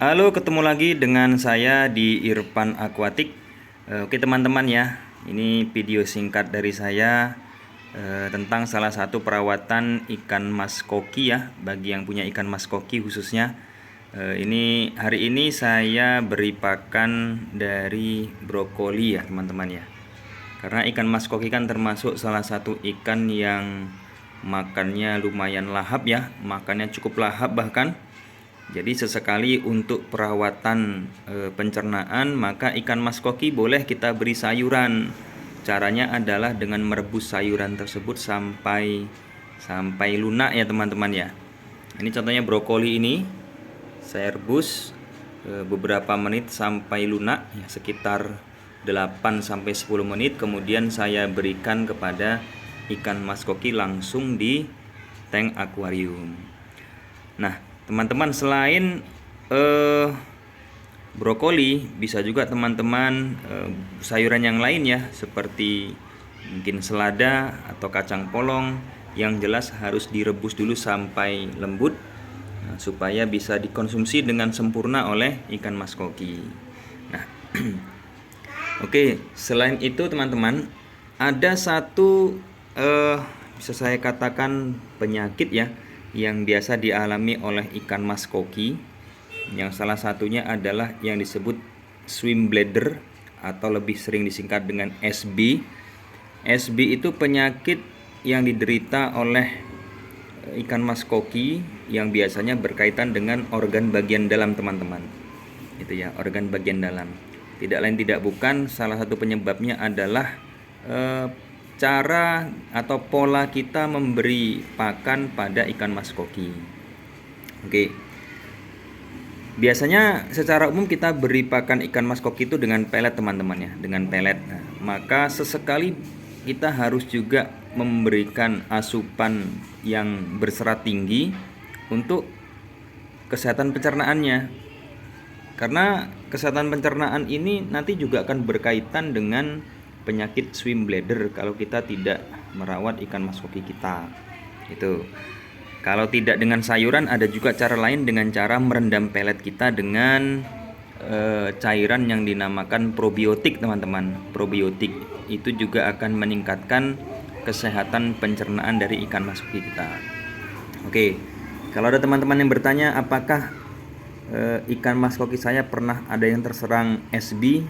Halo, ketemu lagi dengan saya di Irfan Aquatic. Oke teman-teman ya, ini video singkat dari saya tentang salah satu perawatan ikan mas koki ya, bagi yang punya ikan mas koki khususnya. Ini hari ini saya beri pakan dari brokoli ya teman-teman ya. Karena ikan mas koki kan termasuk salah satu ikan yang makannya lumayan lahap ya, makannya cukup lahap bahkan. Jadi sesekali untuk perawatan pencernaan, maka ikan mas koki boleh kita beri sayuran. Caranya adalah dengan merebus sayuran tersebut sampai lunak ya teman-teman ya. Ini contohnya brokoli ini saya rebus beberapa menit sampai lunak ya, sekitar 8 sampai 10 menit, kemudian saya berikan kepada ikan mas koki langsung di tank akuarium. Nah, teman-teman, selain brokoli, bisa juga teman-teman sayuran yang lain ya, seperti mungkin selada atau kacang polong. Yang jelas harus direbus dulu sampai lembut, supaya bisa dikonsumsi dengan sempurna oleh ikan mas koki. Nah, oke, selain itu teman-teman, ada satu bisa saya katakan penyakit ya, yang biasa dialami oleh ikan mas koki, yang salah satunya adalah yang disebut swim bladder atau lebih sering disingkat dengan SB. SB itu penyakit yang diderita oleh ikan mas koki yang biasanya berkaitan dengan organ bagian dalam teman-teman. Itu ya, organ bagian dalam. Tidak lain tidak bukan, salah satu penyebabnya adalah cara atau pola kita memberi pakan pada ikan mas koki. Oke. Biasanya secara umum kita beri pakan ikan mas koki itu dengan pelet teman-teman ya, dengan pelet. Nah, maka sesekali kita harus juga memberikan asupan yang berserat tinggi untuk kesehatan pencernaannya. Karena kesehatan pencernaan ini nanti juga akan berkaitan dengan penyakit swim bladder kalau kita tidak merawat ikan mas koki kita. Itu. Kalau tidak dengan sayuran, ada juga cara lain dengan cara merendam pelet kita dengan cairan yang dinamakan probiotik teman-teman. Probiotik itu juga akan meningkatkan kesehatan pencernaan dari ikan mas koki kita. Oke. Kalau ada teman-teman yang bertanya apakah ikan mas koki saya pernah ada yang terserang SB,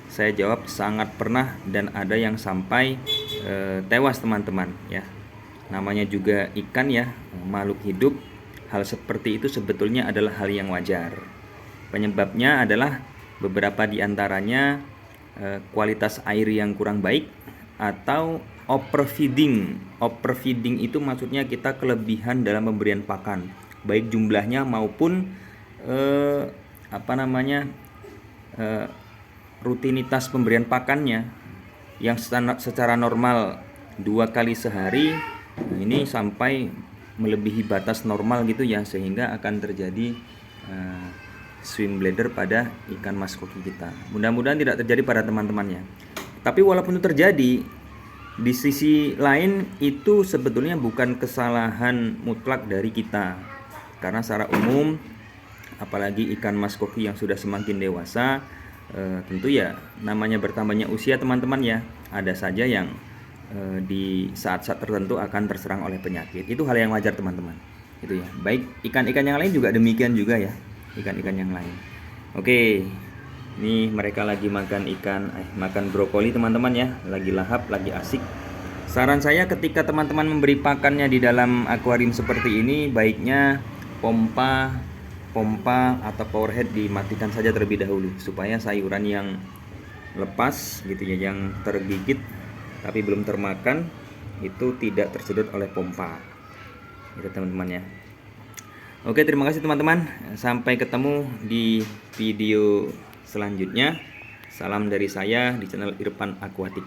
saya jawab sangat pernah, dan ada yang sampai tewas teman-teman ya. Namanya juga ikan ya, makhluk hidup. Hal seperti itu sebetulnya adalah hal yang wajar. Penyebabnya adalah beberapa diantaranya kualitas air yang kurang baik atau overfeeding. Overfeeding itu maksudnya kita kelebihan dalam pemberian pakan, baik jumlahnya maupun rutinitas pemberian pakannya, yang secara normal 2 kali sehari, ini sampai melebihi batas normal gitu ya, sehingga akan terjadi swim bladder pada ikan mas koki kita. Mudah-mudahan tidak terjadi pada teman-temannya. Tapi walaupun itu terjadi, di sisi lain itu sebetulnya bukan kesalahan mutlak dari kita, karena secara umum apalagi ikan mas koki yang sudah semakin dewasa, tentu ya namanya bertambahnya usia teman-teman ya, ada saja yang di saat-saat tertentu akan terserang oleh penyakit. Itu hal yang wajar teman-teman. Itu ya. Baik ikan-ikan yang lain juga demikian juga ya, ikan-ikan yang lain. Oke, ini mereka lagi makan brokoli teman-teman ya, lagi lahap, lagi asik. Saran saya ketika teman-teman memberi pakannya di dalam akuarium seperti ini, baiknya pompa atau power head dimatikan saja terlebih dahulu, supaya sayuran yang lepas gitu ya, yang tergigit tapi belum termakan, itu tidak tersedot oleh pompa. Itu teman-teman ya. Oke, terima kasih teman-teman. Sampai ketemu di video selanjutnya. Salam dari saya di channel Irfan Aquatic.